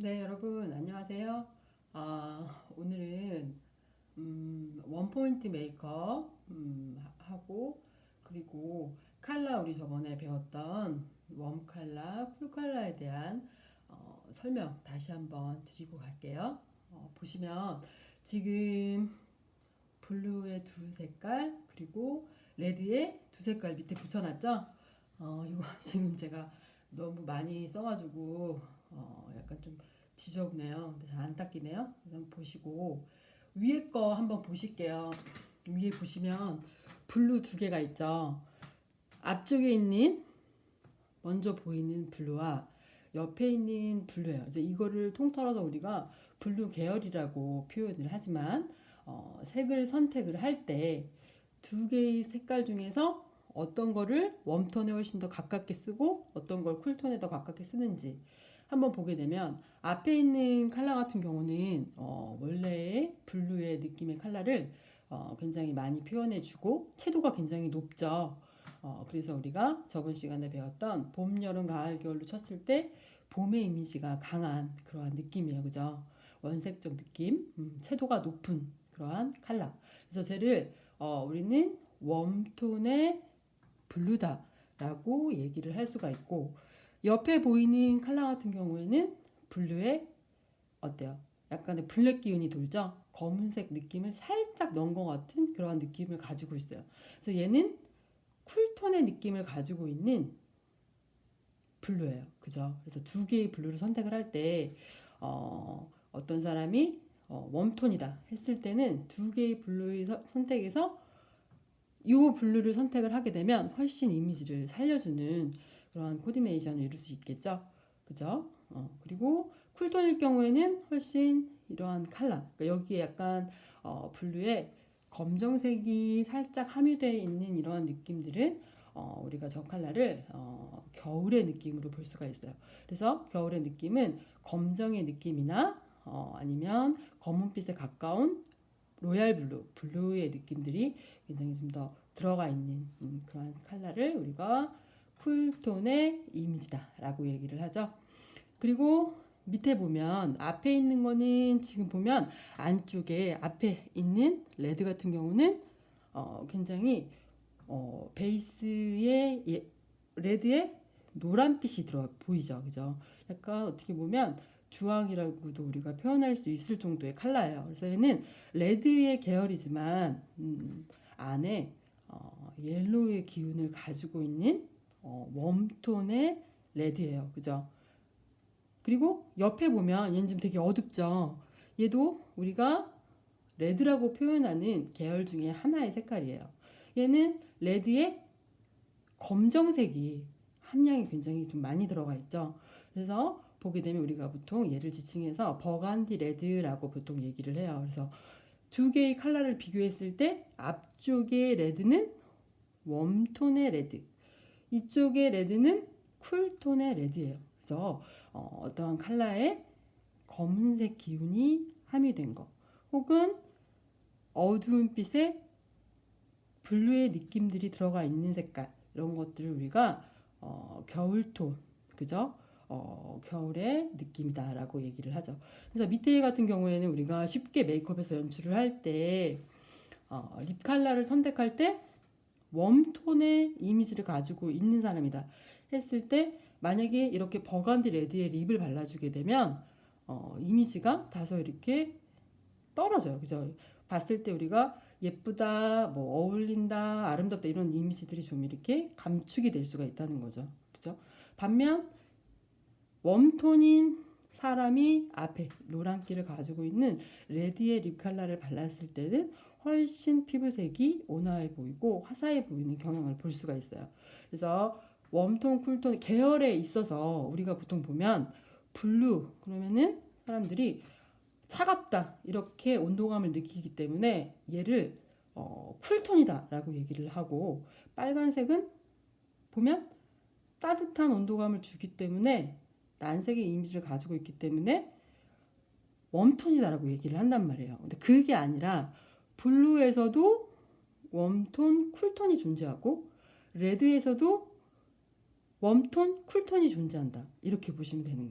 네, 여러분, 안녕하세요. 오늘은, 원포인트 메이크업, 하고, 그리고 칼라, 우리 저번에 배웠던 웜 칼라, 쿨 칼라에 대한 설명 다시 한번 드리고 갈게요. 보시면 지금 블루의 두 색깔, 그리고 레드의 두 색깔 밑에 붙여놨죠? 이거 지금 제가 너무 많이 써가지고, 약간 좀 지저분해요. 근데 잘 안 닦이네요. 그래서 한번 보시고, 위에 거 한번 보실게요. 위에 보시면 블루 두 개가 있죠. 앞쪽에 있는, 먼저 보이는 블루와 옆에 있는 블루예요. 이제 이거를 통틀어서 우리가 블루 계열이라고 표현을 하지만, 색을 선택을 할 때 두 개의 색깔 중에서 어떤 거를 웜톤에 훨씬 더 가깝게 쓰고 어떤 걸 쿨톤에 더 가깝게 쓰는지 한번 보게 되면, 앞에 있는 컬러 같은 경우는 원래의 블루의 느낌의 컬러를 굉장히 많이 표현해주고 채도가 굉장히 높죠. 그래서 우리가 저번 시간에 배웠던 봄, 여름, 가을, 겨울로 쳤을 때 봄의 이미지가 강한 그러한 느낌이에요. 그죠? 원색적 느낌, 채도가 높은 그러한 컬러. 그래서 쟤를 우리는 웜톤의 블루다라고 얘기를 할 수가 있고, 옆에 보이는 컬러 같은 경우에는 블루의 어때요? 약간의 블랙 기운이 돌죠? 검은색 느낌을 살짝 넣은 것 같은 그런 느낌을 가지고 있어요. 그래서 얘는 쿨톤의 느낌을 가지고 있는 블루예요. 그죠? 그래서 두 개의 블루를 선택을 할 때, 어떤 사람이 웜톤이다 했을 때는 두 개의 블루의 선택에서 이 블루를 선택을 하게 되면 훨씬 이미지를 살려주는 그러한 코디네이션을 이룰 수 있겠죠. 그죠? 그리고 쿨톤일 경우에는 훨씬 이러한 컬러, 그러니까 여기에 약간 블루에 검정색이 살짝 함유되어 있는 이러한 느낌들은 우리가 저 컬러를 겨울의 느낌으로 볼 수가 있어요. 그래서 겨울의 느낌은 검정의 느낌이나 아니면 검은빛에 가까운 로얄 블루, 블루의 느낌들이 굉장히 좀 더 들어가 있는 그런 컬러를 우리가 쿨톤의 이미지다라고 얘기를 하죠. 그리고 밑에 보면 앞에 있는 거는 지금 보면 안쪽에 앞에 있는 레드 같은 경우는 굉장히 베이스에 레드에 노란빛이 들어 보이죠, 그죠? 약간 어떻게 보면 주황이라고도 우리가 표현할 수 있을 정도의 컬러예요. 그래서 얘는 레드의 계열이지만 안에 옐로우의 기운을 가지고 있는 웜톤의 레드예요, 그죠? 그리고 옆에 보면 얘는 좀 되게 어둡죠. 얘도 우리가 레드라고 표현하는 계열 중에 하나의 색깔이에요. 얘는 레드에 검정색이 함량이 굉장히 좀 많이 들어가 있죠. 그래서 보게 되면 우리가 보통 얘를 지칭해서 버간디 레드라고 보통 얘기를 해요. 그래서 두 개의 컬러를 비교했을 때 앞쪽의 레드는 웜톤의 레드, 이쪽의 레드는 쿨톤의 레드예요. 그래서 어떠한 컬러에 검은색 기운이 함유된 거, 혹은 어두운 빛에 블루의 느낌들이 들어가 있는 색깔, 이런 것들을 우리가 겨울톤, 그죠? 겨울의 느낌이다라고 얘기를 하죠. 그래서 밑에 같은 경우에는 우리가 쉽게 메이크업에서 연출을 할 때 립 컬러를 선택할 때 웜톤의 이미지를 가지고 있는 사람이다 했을 때, 만약에 이렇게 버건디 레드의 립을 발라주게 되면 이미지가 다소 이렇게 떨어져요. 그죠? 봤을 때 우리가 예쁘다, 뭐 어울린다, 아름답다 이런 이미지들이 좀 이렇게 감축이 될 수가 있다는 거죠. 그죠? 반면 웜톤인 사람이 앞에 노란기를 가지고 있는 레드의 립 컬러를 발랐을 때는 훨씬 피부색이 온화해 보이고 화사해 보이는 경향을 볼 수가 있어요. 그래서 웜톤, 쿨톤 계열에 있어서 우리가 보통 보면 블루 그러면은 사람들이 차갑다 이렇게 온도감을 느끼기 때문에 얘를 쿨톤이다라고 얘기를 하고, 빨간색은 보면 따뜻한 온도감을 주기 때문에 난색의 이미지를 가지고 있기 때문에 웜톤이다라고 얘기를 한단 말이에요. 근데 그게 아니라 블루에서도 웜톤, 쿨톤이 존재하고 레드에서도 웜톤, 쿨톤이 존재한다. 이렇게 보시면 되는 거예요.